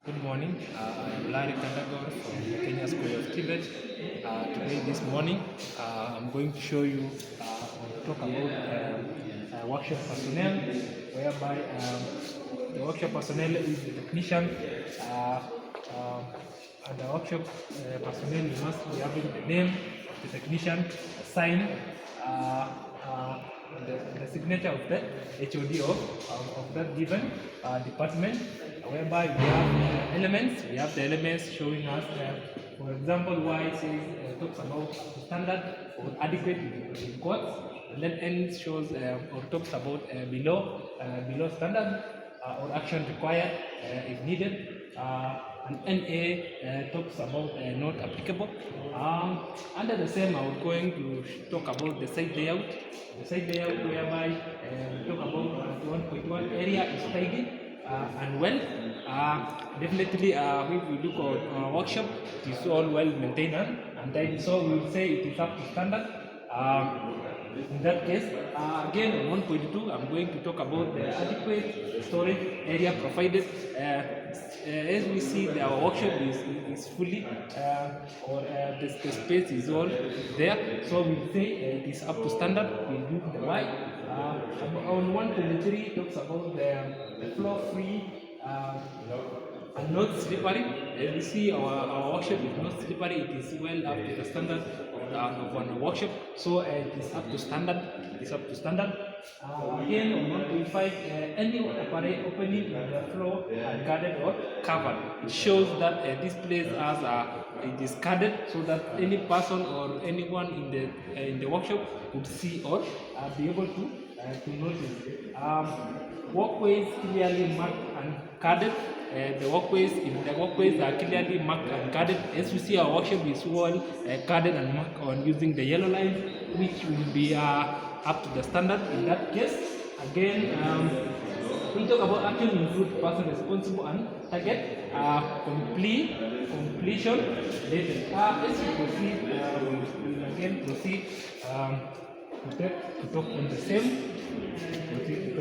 Good morning. I am Larry Kandagor from the Kenya School of TVET. Today, this morning, I'm going to show you or talk about workshop personnel, whereby the workshop personnel is the technician, and the workshop personnel must be having the name of the technician, sign, uh, uh, the signature of the HOD of that given department, whereby we have elements. We have the elements showing us, for example, Y says talks about standard or adequate in quotes, and then N shows or talks about below standard or action required if needed. And NA talks about not applicable. Under the same, I was going to talk about the site layout. The site layout whereby we talk about 1.1 area is tidy and well. Definitely, if we look at our workshop, it is all well maintained and tidy. So we will say it is up to standard. In that case, again on 1.2, I'm going to talk about the adequate storage area provided. As we see, our workshop is fully, or the space is all there. So we say it is up to standard. We do the Y. On 1.3, talks about the floor free. And not slippery. As we see, our workshop is not slippery. It is well up to the standard of our workshop. So it is up to standard. It is up to standard. Again, on 1.5, any opening in the floor are guarded or covered. It shows that this place has it is guarded, so that any person or anyone in the workshop would see or be able to notice. Walkways clearly marked and guarded. The walkways are clearly marked and guarded. As you see, our workshop is well guarded and marked on using the yellow lines, which will be up to the standard in that case. Again, we talk about action include person responsible and target completion later. As you proceed, we will again proceed to talk on the same. Proceed to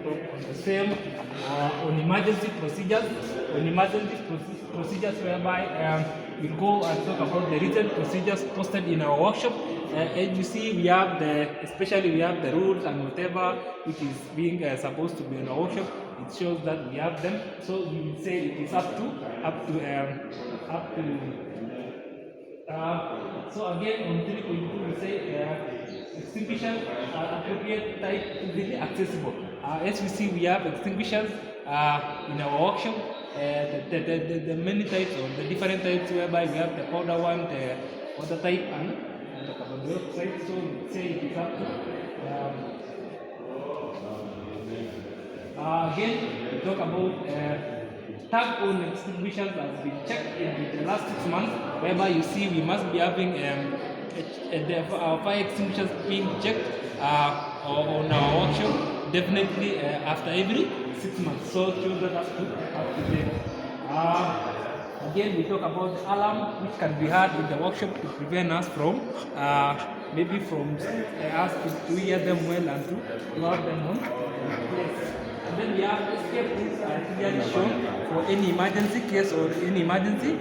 talk on the same. On emergency procedures. Whereby we go and talk about the written procedures posted in our workshop. As you see, we have especially we have the rules and whatever which is being supposed to be in our workshop. It shows that we have them. So we will say it is up to. So again, on 3.2 we say extinguishers are appropriate type easily accessible. As we see, we have extinguishers in our workshop. The many types or the different types, whereby we have the powder one, the water type, and the carbon dioxide. So we say it is up to. Again, we talk about. Tag on extinguishers has been checked in the last 6 months, whereby you see we must be having our fire extinguishers being checked on our workshop definitely after every 6 months. So show that up to date. Again, we talk about the alarm which can be heard in the workshop to prevent us from maybe from us to hear them well and to load them on place. And then we have escape routes are clearly shown for any emergency case or any emergency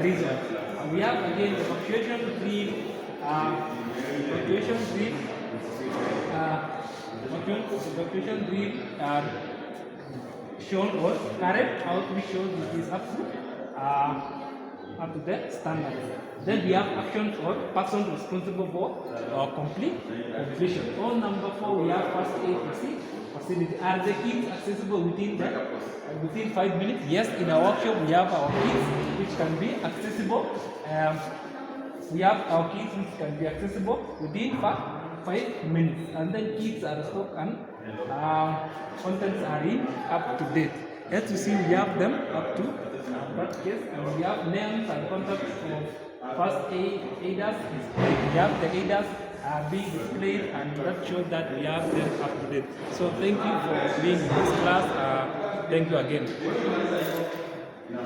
reason. We have again evacuation drill, shown or carried out, which shows it is up to the standard. Then we have actions or person responsible for completion. On number 4, we have first aid facility. Are the kits accessible within 5 minutes? Yes, in our workshop we have our kits which can be accessible. We have our kits which can be accessible within 5 minutes, and then kits are stocked and contents are in up to date. As you see, we have them up to that case, and we have names and contacts for first aiders. We have the aiders being displayed, and that shows that we have them up to date. So thank you for being in this class. Thank you again.